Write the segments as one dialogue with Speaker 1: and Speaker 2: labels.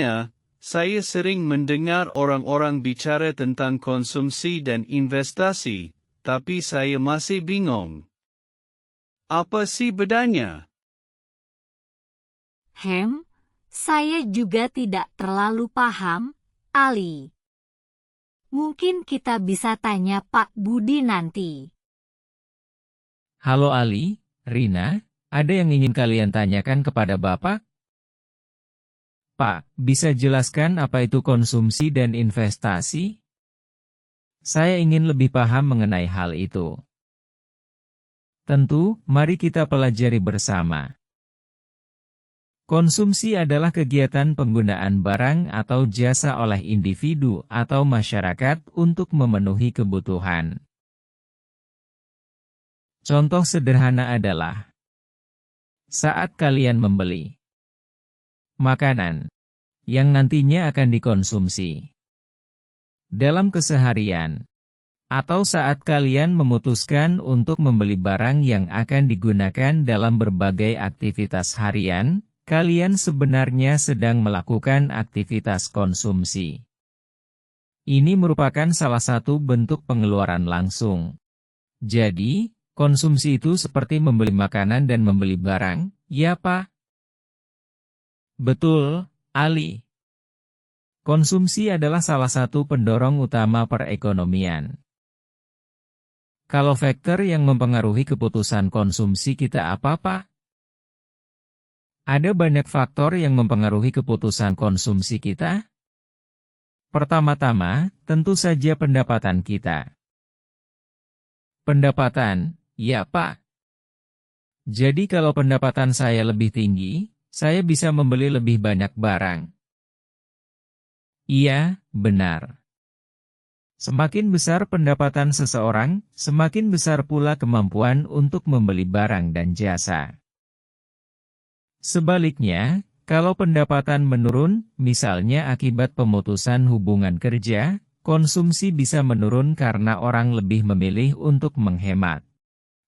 Speaker 1: Sebenarnya, saya sering mendengar orang-orang bicara tentang konsumsi dan investasi, tapi saya masih bingung. Apa sih bedanya?
Speaker 2: Saya juga tidak terlalu paham, Ali. Mungkin kita bisa tanya Pak Budi nanti.
Speaker 3: Halo Ali, Rina, ada yang ingin kalian tanyakan kepada Bapak? Pak, bisa jelaskan apa itu konsumsi dan investasi? Saya ingin lebih paham mengenai hal itu. Tentu, mari kita pelajari bersama. Konsumsi adalah kegiatan penggunaan barang atau jasa oleh individu atau masyarakat untuk memenuhi kebutuhan. Contoh sederhana adalah saat kalian membeli makanan yang nantinya akan dikonsumsi dalam keseharian, atau saat kalian memutuskan untuk membeli barang yang akan digunakan dalam berbagai aktivitas harian, kalian sebenarnya sedang melakukan aktivitas konsumsi. Ini merupakan salah satu bentuk pengeluaran langsung. Jadi, konsumsi itu seperti membeli makanan dan membeli barang, ya Pak? Betul, Ali. Konsumsi adalah salah satu pendorong utama perekonomian. Kalau faktor yang mempengaruhi keputusan konsumsi kita apa, Pak? Ada banyak faktor yang mempengaruhi keputusan konsumsi kita. Pertama-tama, tentu saja pendapatan kita. Pendapatan, ya Pak. Jadi kalau pendapatan saya lebih tinggi, saya bisa membeli lebih banyak barang. Iya, benar. Semakin besar pendapatan seseorang, semakin besar pula kemampuan untuk membeli barang dan jasa. Sebaliknya, kalau pendapatan menurun, misalnya akibat pemutusan hubungan kerja, konsumsi bisa menurun karena orang lebih memilih untuk menghemat.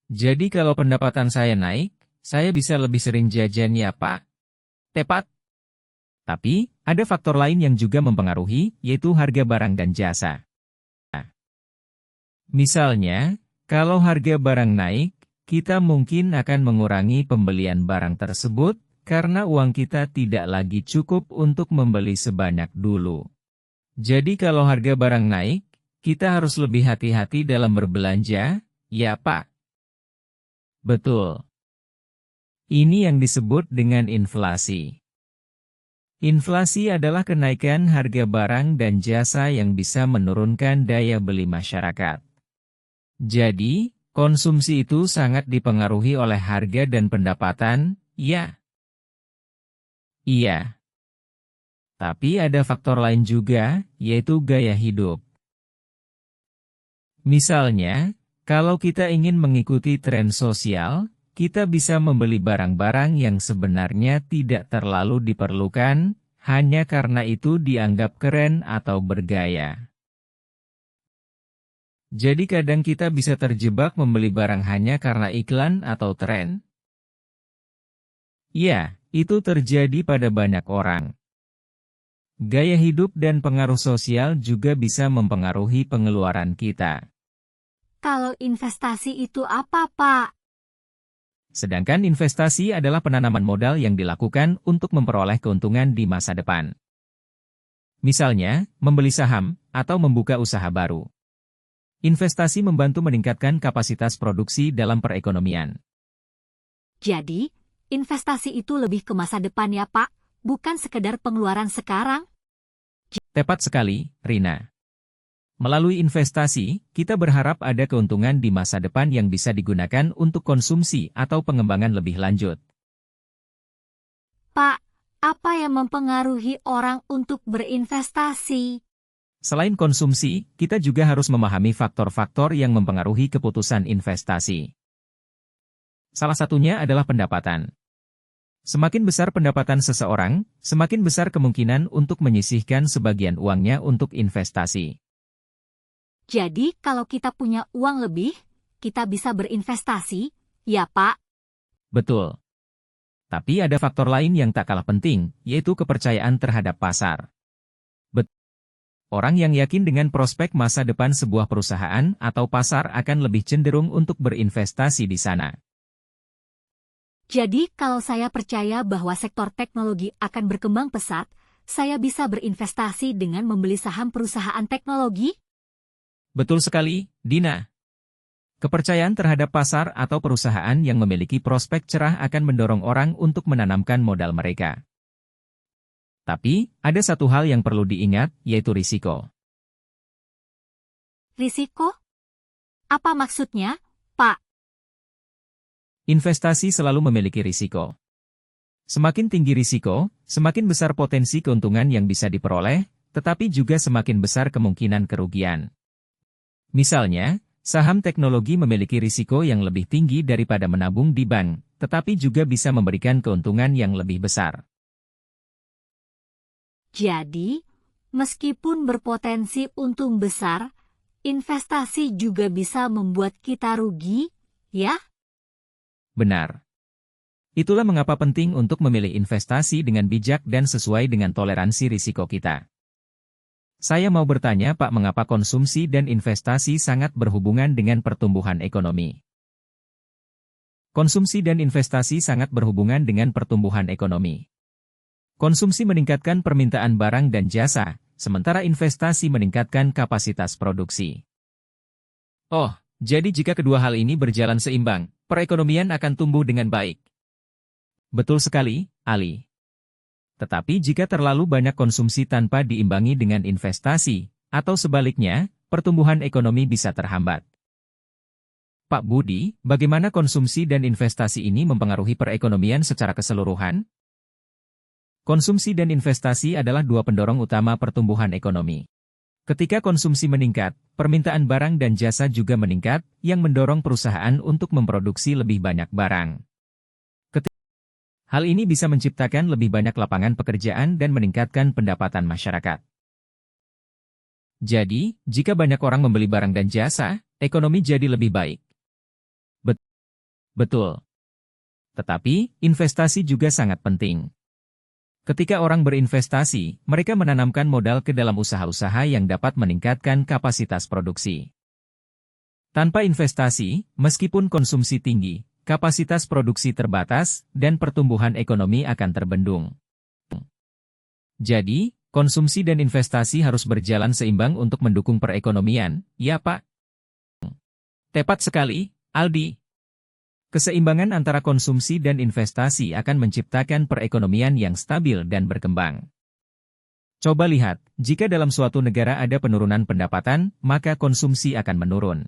Speaker 3: Jadi kalau pendapatan saya naik, saya bisa lebih sering jajan ya Pak. Tepat. Tapi, ada faktor lain yang juga mempengaruhi, yaitu harga barang dan jasa. Misalnya, kalau harga barang naik, kita mungkin akan mengurangi pembelian barang tersebut, karena uang kita tidak lagi cukup untuk membeli sebanyak dulu. Jadi kalau harga barang naik, kita harus lebih hati-hati dalam berbelanja, ya Pak? Betul. Ini yang disebut dengan inflasi. Inflasi adalah kenaikan harga barang dan jasa yang bisa menurunkan daya beli masyarakat. Jadi, konsumsi itu sangat dipengaruhi oleh harga dan pendapatan, ya? Iya. Tapi ada faktor lain juga, yaitu gaya hidup. Misalnya, kalau kita ingin mengikuti tren sosial, kita bisa membeli barang-barang yang sebenarnya tidak terlalu diperlukan, hanya karena itu dianggap keren atau bergaya. Jadi kadang kita bisa terjebak membeli barang hanya karena iklan atau tren. Ya, itu terjadi pada banyak orang. Gaya hidup dan pengaruh sosial juga bisa mempengaruhi pengeluaran kita.
Speaker 2: Kalau investasi itu apa, Pak?
Speaker 3: Sedangkan investasi adalah penanaman modal yang dilakukan untuk memperoleh keuntungan di masa depan. Misalnya, membeli saham atau membuka usaha baru. Investasi membantu meningkatkan kapasitas produksi dalam perekonomian.
Speaker 2: Jadi, investasi itu lebih ke masa depan ya Pak, bukan sekedar pengeluaran sekarang?
Speaker 3: Tepat sekali, Rina. Melalui investasi, kita berharap ada keuntungan di masa depan yang bisa digunakan untuk konsumsi atau pengembangan lebih lanjut.
Speaker 2: Pak, apa yang mempengaruhi orang untuk berinvestasi?
Speaker 3: Selain konsumsi, kita juga harus memahami faktor-faktor yang mempengaruhi keputusan investasi. Salah satunya adalah pendapatan. Semakin besar pendapatan seseorang, semakin besar kemungkinan untuk menyisihkan sebagian uangnya untuk investasi.
Speaker 2: Jadi, kalau kita punya uang lebih, kita bisa berinvestasi, ya Pak?
Speaker 3: Betul. Tapi ada faktor lain yang tak kalah penting, yaitu kepercayaan terhadap pasar. Orang yang yakin dengan prospek masa depan sebuah perusahaan atau pasar akan lebih cenderung untuk berinvestasi di sana.
Speaker 2: Jadi kalau saya percaya bahwa sektor teknologi akan berkembang pesat, saya bisa berinvestasi dengan membeli saham perusahaan teknologi?
Speaker 3: Betul sekali, Dina. Kepercayaan terhadap pasar atau perusahaan yang memiliki prospek cerah akan mendorong orang untuk menanamkan modal mereka. Tapi, ada satu hal yang perlu diingat, yaitu risiko.
Speaker 2: Risiko? Apa maksudnya, Pak?
Speaker 3: Investasi selalu memiliki risiko. Semakin tinggi risiko, semakin besar potensi keuntungan yang bisa diperoleh, tetapi juga semakin besar kemungkinan kerugian. Misalnya, saham teknologi memiliki risiko yang lebih tinggi daripada menabung di bank, tetapi juga bisa memberikan keuntungan yang lebih besar.
Speaker 2: Jadi, meskipun berpotensi untung besar, investasi juga bisa membuat kita rugi, ya?
Speaker 3: Benar. Itulah mengapa penting untuk memilih investasi dengan bijak dan sesuai dengan toleransi risiko kita. Saya mau bertanya Pak, mengapa konsumsi dan investasi sangat berhubungan dengan pertumbuhan ekonomi? Konsumsi dan investasi sangat berhubungan dengan pertumbuhan ekonomi. Konsumsi meningkatkan permintaan barang dan jasa, sementara investasi meningkatkan kapasitas produksi. Oh, jadi jika kedua hal ini berjalan seimbang, perekonomian akan tumbuh dengan baik. Betul sekali, Ali. Tetapi jika terlalu banyak konsumsi tanpa diimbangi dengan investasi, atau sebaliknya, pertumbuhan ekonomi bisa terhambat. Pak Budi, bagaimana konsumsi dan investasi ini mempengaruhi perekonomian secara keseluruhan? Konsumsi dan investasi adalah dua pendorong utama pertumbuhan ekonomi. Ketika konsumsi meningkat, permintaan barang dan jasa juga meningkat, yang mendorong perusahaan untuk memproduksi lebih banyak barang. Hal ini bisa menciptakan lebih banyak lapangan pekerjaan dan meningkatkan pendapatan masyarakat. Jadi, jika banyak orang membeli barang dan jasa, ekonomi jadi lebih baik. Betul. Tetapi, investasi juga sangat penting. Ketika orang berinvestasi, mereka menanamkan modal ke dalam usaha-usaha yang dapat meningkatkan kapasitas produksi. Tanpa investasi, meskipun konsumsi tinggi, kapasitas produksi terbatas, dan pertumbuhan ekonomi akan terbendung. Jadi, konsumsi dan investasi harus berjalan seimbang untuk mendukung perekonomian, ya Pak? Tepat sekali, Aldi. Keseimbangan antara konsumsi dan investasi akan menciptakan perekonomian yang stabil dan berkembang. Coba lihat, jika dalam suatu negara ada penurunan pendapatan, maka konsumsi akan menurun.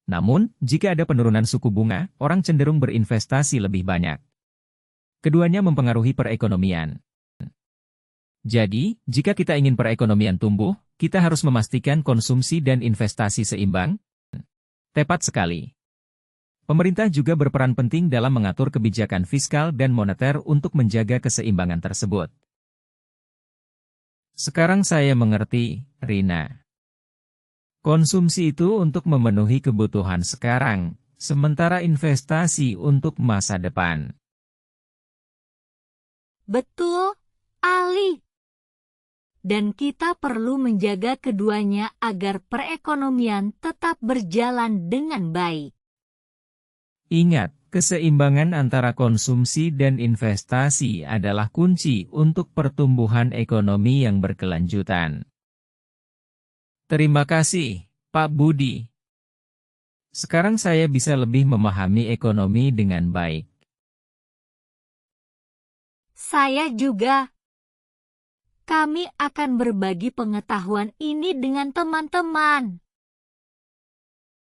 Speaker 3: Namun, jika ada penurunan suku bunga, orang cenderung berinvestasi lebih banyak. Keduanya mempengaruhi perekonomian. Jadi, jika kita ingin perekonomian tumbuh, kita harus memastikan konsumsi dan investasi seimbang. Tepat sekali. Pemerintah juga berperan penting dalam mengatur kebijakan fiskal dan moneter untuk menjaga keseimbangan tersebut. Sekarang saya mengerti, Rina. Konsumsi itu untuk memenuhi kebutuhan sekarang, sementara investasi untuk masa depan.
Speaker 2: Betul, Ali. Dan kita perlu menjaga keduanya agar perekonomian tetap berjalan dengan baik.
Speaker 3: Ingat, keseimbangan antara konsumsi dan investasi adalah kunci untuk pertumbuhan ekonomi yang berkelanjutan. Terima kasih, Pak Budi. Sekarang saya bisa lebih memahami ekonomi dengan baik.
Speaker 2: Saya juga. Kami akan berbagi pengetahuan ini dengan teman-teman.